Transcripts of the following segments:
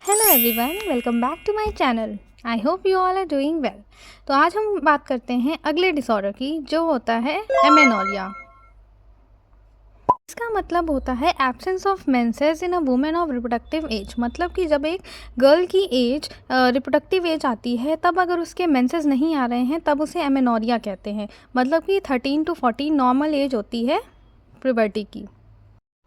Hello everyone, welcome back to my channel. I hope you all are doing well. तो आज हम बात करते हैं अगले डिसऑर्डर की, जो होता है एमेनोरिया। इसका मतलब होता है absence of menses in a women of reproductive age. मतलब कि जब एक गर्ल की एज रिप्रोडक्टिव एज आती है, तब अगर उसके मेंसेस नहीं आ रहे हैं तब उसे एमेनोरिया कहते हैं। मतलब कि 13 to 14 नॉर्मल एज होती है प्यूबर्टी की।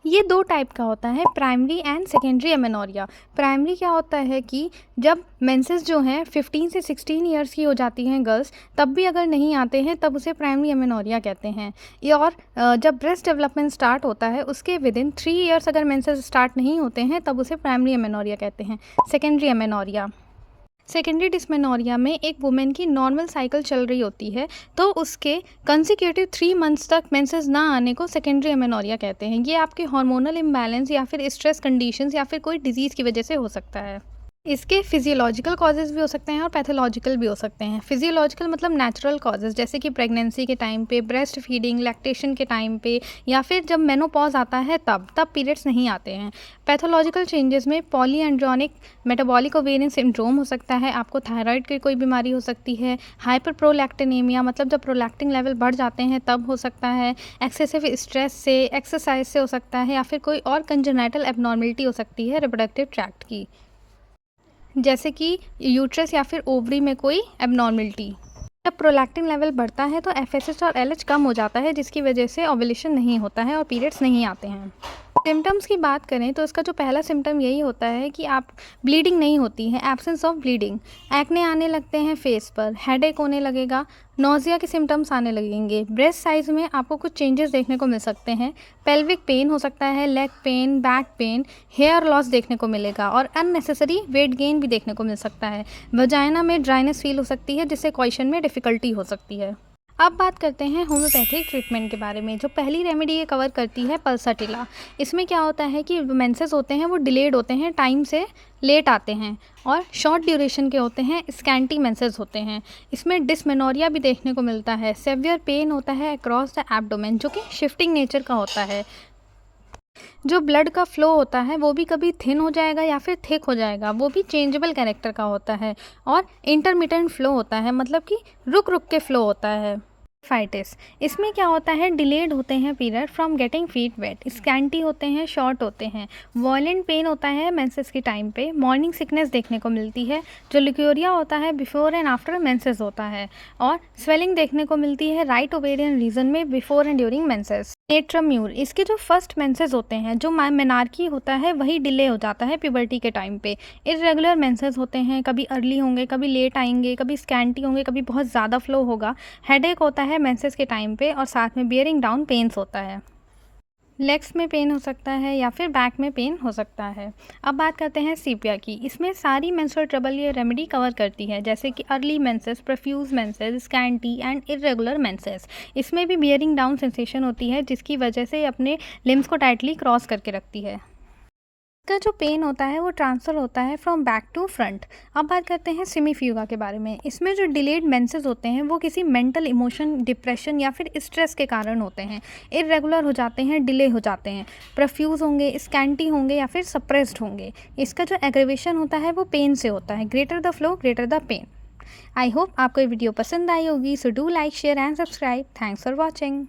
ये दो टाइप का होता है, primary and secondary amenorrhea. Primary क्या होता है कि जब मेंसेस जो हैं 15 से 16 ईयर्स की हो जाती हैं गर्ल्स, तब भी अगर नहीं आते हैं तब उसे प्राइमरी एमेनोरिया कहते हैं। ये और जब ब्रेस्ट डेवलपमेंट स्टार्ट होता है उसके विद इन 3 ईयर्स अगर मेंसेस स्टार्ट नहीं होते हैं तब उसे प्राइमरी एमेनोरिया कहते हैं। सेकेंडरी एमेनोरिया, सेकेंडरी डिस्मेनोरिया में एक वुमेन की नॉर्मल साइकिल चल रही होती है, तो उसके कंसिक्यूटिव 3 मंथ्स तक मेंसेस ना आने को सेकेंडरी एमेनोरिया कहते हैं। ये आपके हार्मोनल इम्बैलेंस या फिर स्ट्रेस कंडीशंस या फिर कोई डिजीज़ की वजह से हो सकता है। इसके फिजियोलॉजिकल कॉजेज़ भी हो सकते हैं और पैथोलॉजिकल भी हो सकते हैं। फिजियोलॉजिकल मतलब नेचुरल कॉजेज़, जैसे कि प्रेगनेंसी के टाइम पे, ब्रेस्ट फीडिंग, लैक्टेशन के टाइम पे, या फिर जब मेनोपॉज आता है तब पीरियड्स नहीं आते हैं। पैथोलॉजिकल चेंजेस में पॉलीएंड्रोनिक मेटाबॉलिक ओवेरियन सिंड्रोम हो सकता है, आपको थायराइड की कोई बीमारी हो सकती है, हाइपर प्रोलैक्टिनेमिया मतलब जब प्रोलैक्टिन लेवल बढ़ जाते हैं तब हो सकता है, एक्सेसिव स्ट्रेस से, एक्सरसाइज से हो सकता है, या फिर कोई और कंजेनाइटल एबनॉर्मलिटी हो सकती है रिप्रोडक्टिव ट्रैक्ट की, जैसे कि यूट्रस या फिर ओवरी में कोई एबनॉर्मलिटी। जब प्रोलैक्टिन लेवल बढ़ता है तो एफएसएच और एलएच कम हो जाता है, जिसकी वजह से ओव्यूलेशन नहीं होता है और पीरियड्स नहीं आते हैं। सिम्टम्स की बात करें तो इसका जो पहला सिम्टम यही होता है कि आप ब्लीडिंग नहीं होती है, एब्सेंस ऑफ ब्लीडिंग। एक्ने आने लगते हैं फेस पर, हेडेक होने लगेगा, नोजिया के सिम्टम्स आने लगेंगे। ब्रेस्ट साइज़ में आपको कुछ चेंजेस देखने को मिल सकते हैं, पेल्विक पेन हो सकता है, leg pain, back pain, hair loss देखने को मिलेगा और अननेसेसरी वेट गेन भी देखने को मिल सकता है। वजाइना में ड्राइनेस फील हो सकती है, जिससे क्वेश्चन में डिफ़िकल्टी हो सकती है। अब बात करते हैं होम्योपैथिक ट्रीटमेंट के बारे में। जो पहली रेमेडी ये कवर करती है पल्साटिला। इसमें क्या होता है कि मेंसेस होते हैं वो डिलेड होते हैं, टाइम से लेट आते हैं और शॉर्ट ड्यूरेशन के होते हैं, स्कैंटी मेंसेस होते हैं। इसमें डिस्मेनोरिया भी देखने को मिलता है, सेवियर पेन होता है अक्रॉस द एब्डोमेन, जो कि शिफ्टिंग नेचर का होता है। जो ब्लड का फ्लो होता है वो भी कभी थिन हो जाएगा या फिर थिक हो जाएगा, वो भी चेंजेबल कैरेक्टर का होता है। और इंटरमिटेंट फ्लो होता है, मतलब कि रुक रुक के फ्लो होता है। फाइटिस, इसमें क्या होता है, डिलेड होते हैं period from getting feet wet, scanty होते हैं, शॉर्ट होते हैं, वॉयलेंट पेन होता है मेंसेस के टाइम पे, मॉर्निंग सिकनेस देखने को मिलती है, जो लिक्यूरिया होता है बिफोर एंड आफ्टर मेंसेस होता है, और स्वेलिंग देखने को मिलती है राइट ओवेरियन रीजन में बिफोर एंड ड्यूरिंग मेंसेस। एट्रम्यूर, इसके जो फर्स्ट मेंसेस होते हैं, जो मेनार्की होता है वही डिले हो जाता है प्यूबर्टी के टाइम पे। इरेगुलर मेंसेस होते हैं, कभी अर्ली होंगे, कभी लेट आएंगे, कभी स्कैंटी होंगे, कभी बहुत ज़्यादा फ्लो होगा। हेडेक होता है मेंसेस के टाइम पे और साथ में बियरिंग डाउन पेन्स होता है। लेग्स में पेन हो सकता है या फिर बैक में पेन हो सकता है। अब बात करते हैं सीपिया की। इसमें सारी मेंस्ट्रुअल ट्रबल ये रेमेडी कवर करती है, जैसे कि early menses, profuse menses, scanty and irregular menses. इसमें भी बियरिंग डाउन सेंसेशन होती है, जिसकी वजह से अपने लिम्स को टाइटली क्रॉस करके रखती है। इसका जो पेन होता है वो ट्रांसफ़र होता है फ्रॉम बैक टू फ्रंट। अब बात करते हैं सेमीफ्यूगा के बारे में। इसमें जो डिलेड मेंसेस होते हैं वो किसी मेंटल इमोशन, डिप्रेशन या फिर स्ट्रेस के कारण होते हैं, इरेगुलर हो जाते हैं, डिले हो जाते हैं, प्रोफ्यूज होंगे, स्कैंटी होंगे या फिर सप्रेस्ड होंगे। इसका जो एग्रेवेशन होता है वो पेन से होता है, greater the flow greater the pain. I hope आपको ये वीडियो पसंद आई होगी, so do like, share and subscribe. Thanks for watching.